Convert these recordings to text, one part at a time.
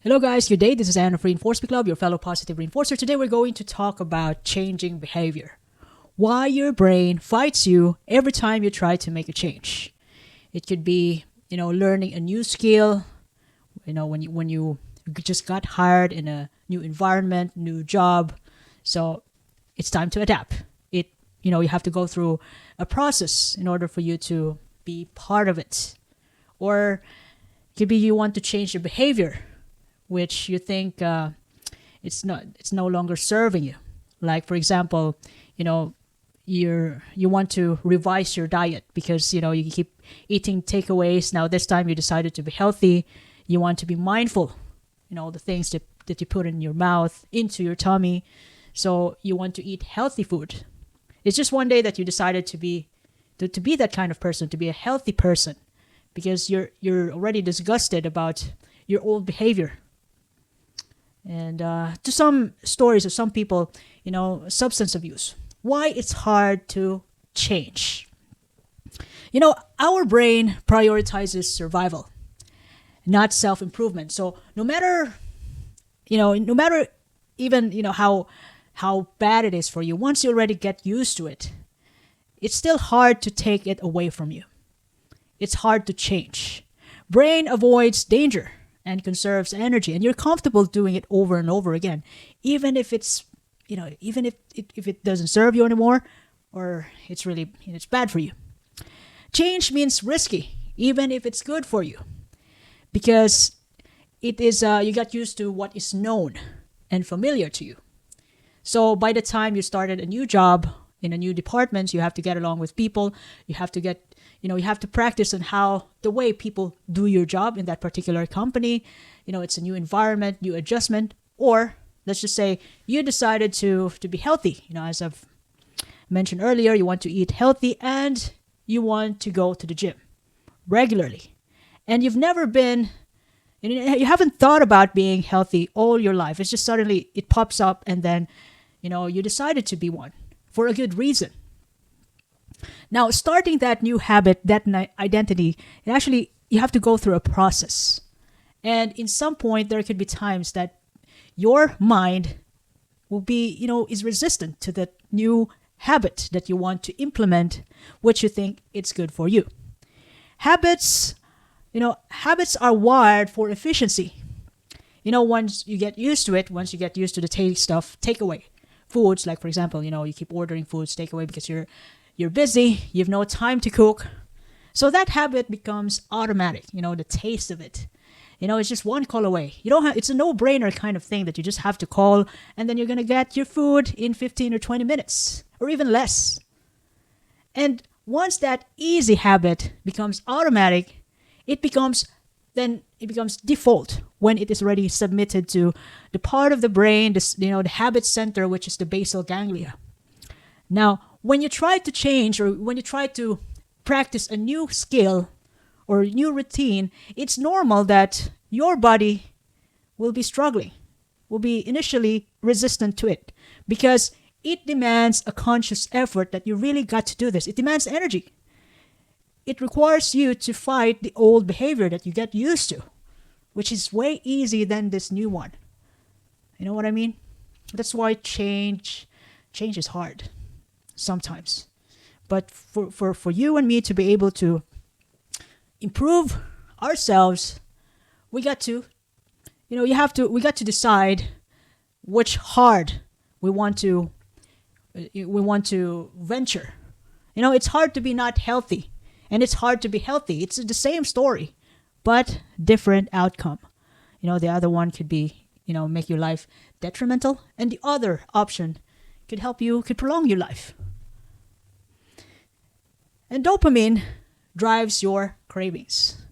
Hello guys, good day. This is Anna of Reinforcement Club, your fellow positive reinforcer. Today we're going to talk about changing behavior. Why your brain fights you every time you try to make a change. It could be, learning a new skill, when you just got hired in a new environment, new job. So it's time to adapt. You have to go through a process in order for you to be part of it. Or it could be you want to change your behavior which you think it's no longer serving you. Like for example, you want to revise your diet because you keep eating takeaways. Now this time you decided to be healthy. You want to be mindful, the things that you put in your mouth, into your tummy. So you want to eat healthy food. It's just one day that you decided to be that kind of person, to be a healthy person, because you're already disgusted about your old behavior. And to some stories of some people, substance abuse. Why it's hard to change. Our brain prioritizes survival, not self-improvement. So no matter even, how bad it is for you, once you already get used to it, it's still hard to take it away from you. It's hard to change. Brain avoids danger and conserves energy, and you're comfortable doing it over and over again, even if even if it doesn't serve you anymore, or it's bad for you. Change means risky, even if it's good for you, because it is you got used to what is known and familiar to you. So by the time you started a new job in a new department, you have to get along with people. You have to you have to practice on how the way people do your job in that particular company. It's a new environment, new adjustment. Or let's just say you decided to be healthy. As I've mentioned earlier, you want to eat healthy and you want to go to the gym regularly. And you haven't thought about being healthy all your life. It's just suddenly it pops up, and then, you decided to be one for a good reason. Now, starting that new habit, that identity, you have to go through a process. And in some point, there could be times that your mind will be, is resistant to that new habit that you want to implement, which you think it's good for you. Habits are wired for efficiency. Once you get used to it, once you get used to the taste of takeaway foods, like for example, you keep ordering foods takeaway because you're busy, you have no time to cook. So that habit becomes automatic, the taste of it. It's just one call away. It's a no-brainer kind of thing that you just have to call, and then you're going to get your food in 15 or 20 minutes, or even less. And once that easy habit becomes automatic, it becomes default when it is already submitted to the part of the brain, the habit center, which is the basal ganglia. Now, when you try to change, or when you try to practice a new skill or new routine, it's normal that your body will be struggling, will be initially resistant to it, because it demands a conscious effort that you really got to do this. It demands energy. It requires you to fight the old behavior that you get used to, which is way easier than this new one. You know what I mean? That's why change is hard sometimes. But for you and me to be able to improve ourselves, we got to decide which hard we want to venture. It's hard to be not healthy, and it's hard to be healthy. It's the same story, but different outcome. The other one could be, make your life detrimental, and the other option could prolong your life. And dopamine drives your cravings.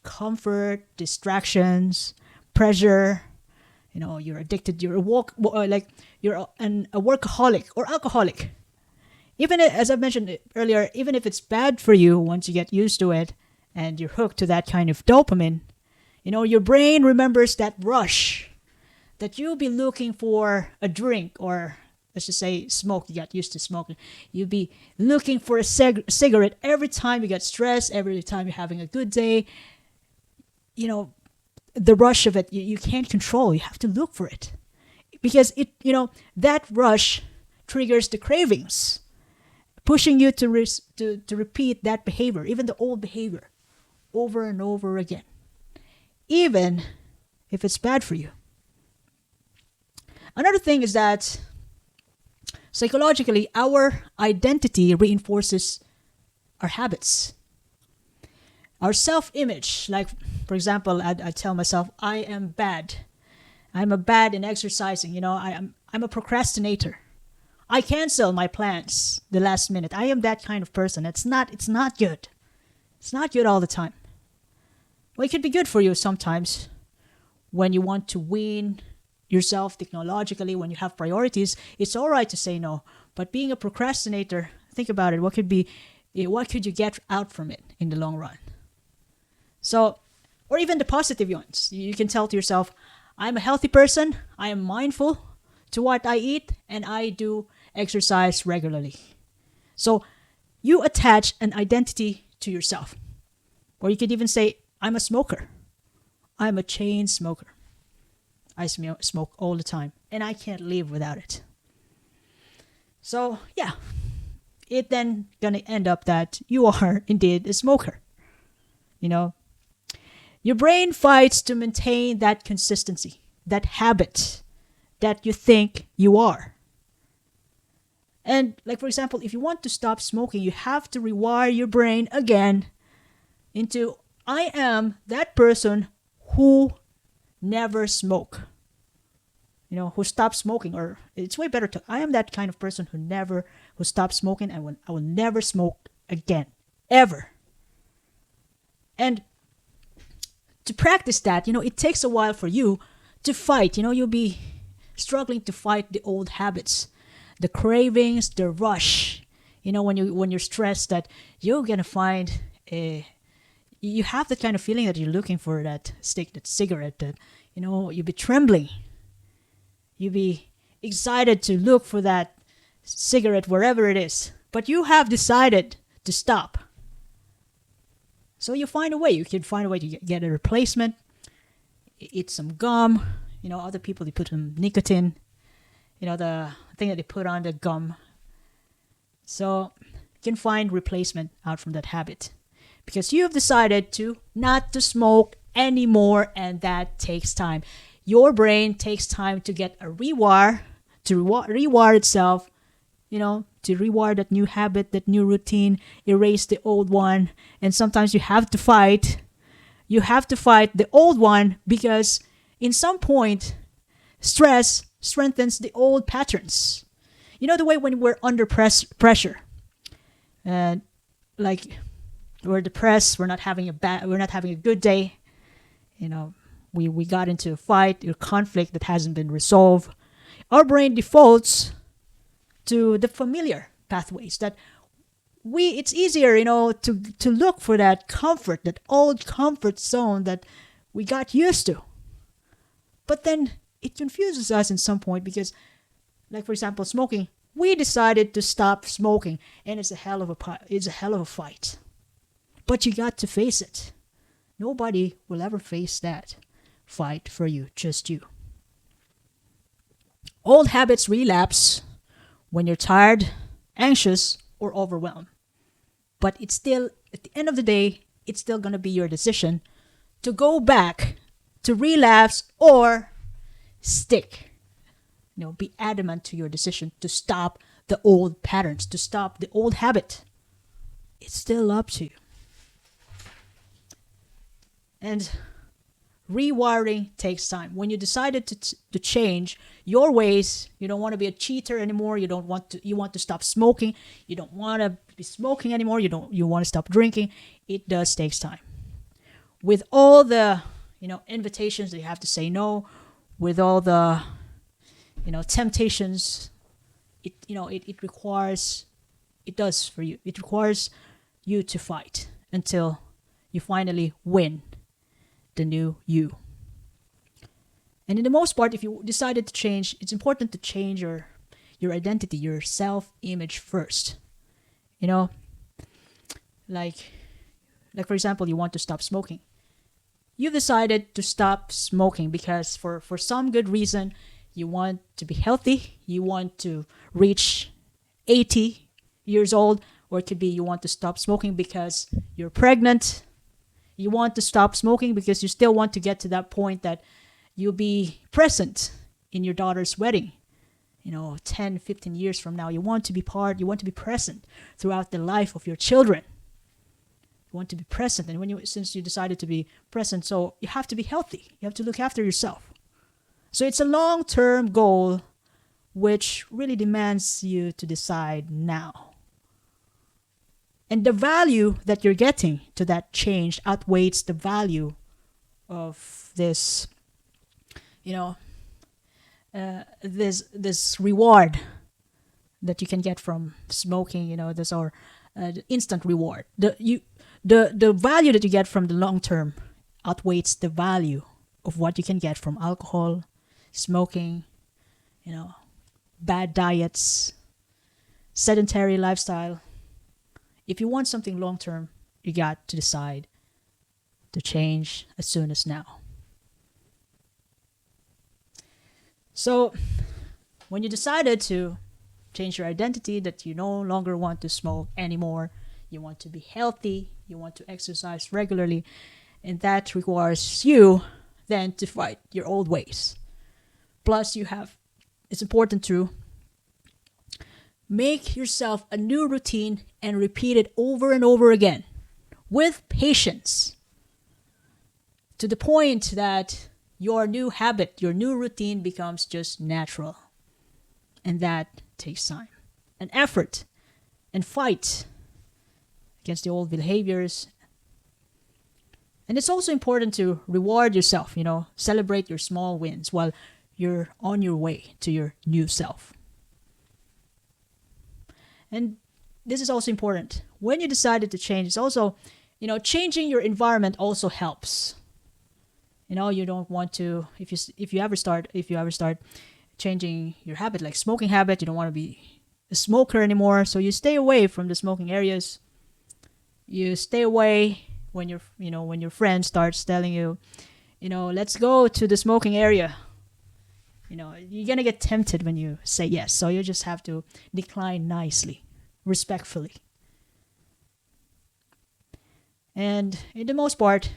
Comfort, distractions, pleasure. You're addicted. You're a workaholic or alcoholic. Even as I mentioned earlier, even if it's bad for you, once you get used to it and you're hooked to that kind of dopamine, your brain remembers that rush that you'll be looking for a drink, or let's just say smoke. You got used to smoking. You'll be looking for a cigarette every time you get stressed, every time you're having a good day. the rush of it, you can't control. You have to look for it. Because that rush triggers the cravings, pushing you to repeat that behavior, even the old behavior, over and over again, even if it's bad for you. Another thing is that psychologically, our identity reinforces our habits. Our self-image, like, for example, I tell myself, I am bad. I'm a bad in exercising. I'm a procrastinator. I cancel my plans the last minute. I am that kind of person. It's not good. It's not good all the time. Well, it can be good for you sometimes when you want to wean yourself technologically, when you have priorities. It's all right to say no. But being a procrastinator, think about it. What could you get out from it in the long run? So, or even the positive ones. You can tell to yourself, I'm a healthy person. I am mindful to what I eat, and I do exercise regularly. So you attach an identity to yourself. Or you could even say, I'm a smoker. I'm a chain smoker. I smoke all the time, and I can't live without it. So, yeah, it then gonna end up that you are indeed a smoker. Your brain fights to maintain that consistency, that habit that you think you are. And like, for example, if you want to stop smoking, you have to rewire your brain again into, I am that person who never smoke. Who stopped smoking, or it's way better to, I am that kind of person who stopped smoking, and I will never smoke again, ever. And to practice that, it takes a while for you to fight. You'll be struggling to fight the old habits, the cravings, the rush. When you're stressed, that you're gonna find you have the kind of feeling that you're looking for that cigarette, that you'll be trembling. You'll be excited to look for that cigarette wherever it is, but you have decided to stop. So you find a way. You can find a way to get a replacement. Eat some gum. Other people, they put some nicotine. The thing that they put on the gum. So you can find replacement out from that habit. Because you have decided not to smoke anymore, and that takes time. Your brain takes time to get a rewire, to rewire itself, to rewire that new habit, that new routine, erase the old one. And sometimes you have to fight. You have to fight the old one, because in some point, stress strengthens the old patterns. The way when we're under pressure, and like, we're depressed, we're not having a good day. We got into a fight or conflict that hasn't been resolved. Our brain defaults to the familiar pathways, that it's easier, to look for that comfort, that old comfort zone that we got used to. But then it confuses us in some point, because, like, for example, smoking, we decided to stop smoking, and it's a hell of a fight. But you got to face it. Nobody will ever face that fight for you, just you. Old habits relapse when you're tired, anxious, or overwhelmed. But it's still, at the end of the day, it's still going to be your decision to go back, to relapse, or stick. Be adamant to your decision to stop the old patterns, to stop the old habit. It's still up to you. And rewiring takes time. When you decided to change your ways, you don't want to be a cheater anymore. You want to stop smoking. You don't want to be smoking anymore. You want to stop drinking. It does take time. With all the, invitations that you have to say no, with all the, temptations, it requires you to fight until you finally win the new you. And in the most part, if you decided to change, it's important to change your identity, your self-image first. Like for example, you want to stop smoking. you've decided to stop smoking because for some good reason, you want to be healthy, you want to reach 80 years old, or it could be you want to stop smoking because you're pregnant. You want to stop smoking because you still want to get to that point that you'll be present in your daughter's wedding. 10, 15 years from now, you want to be present throughout the life of your children. You want to be present. And since you decided to be present, so you have to be healthy. You have to look after yourself. So it's a long-term goal which really demands you to decide now. And the value that you're getting to that change outweighs the value of this, this reward that you can get from smoking. This or the instant reward. The value that you get from the long term outweighs the value of what you can get from alcohol, smoking, bad diets, sedentary lifestyle. If you want something long term, you got to decide to change as soon as now. So, when you decided to change your identity, that you no longer want to smoke anymore, you want to be healthy, you want to exercise regularly, and that requires you then to fight your old ways. Plus, it's important to make yourself a new routine and repeat it over and over again with patience to the point that your new habit, your new routine becomes just natural. And that takes time and effort and fight against the old behaviors. And it's also important to reward yourself, celebrate your small wins while you're on your way to your new self. And this is also important. When you decided to change, it's also, changing your environment also helps. You don't want to, if you ever start changing your habit, like smoking habit, you don't want to be a smoker anymore. So you stay away from the smoking areas. You stay away when your friend starts telling you, let's go to the smoking area. You're going to get tempted when you say yes. So you just have to decline nicely, respectfully. And in the most part,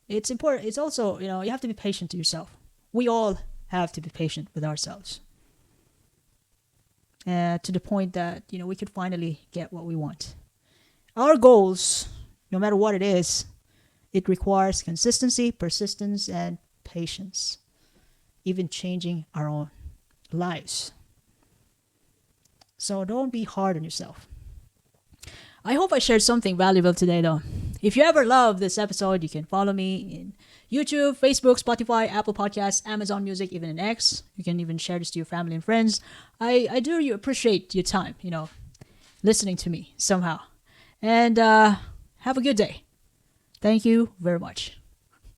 it's important. It's also, you have to be patient to yourself. We all have to be patient with ourselves. To the point that, we could finally get what we want. Our goals, no matter what it is, it requires consistency, persistence, and patience. Even changing our own lives. So don't be hard on yourself. I hope I shared something valuable today, though. If you ever love this episode, you can follow me in YouTube, Facebook, Spotify, Apple Podcasts, Amazon Music, even in X. You can even share this to your family and friends. I do appreciate your time, listening to me somehow. And have a good day. Thank you very much.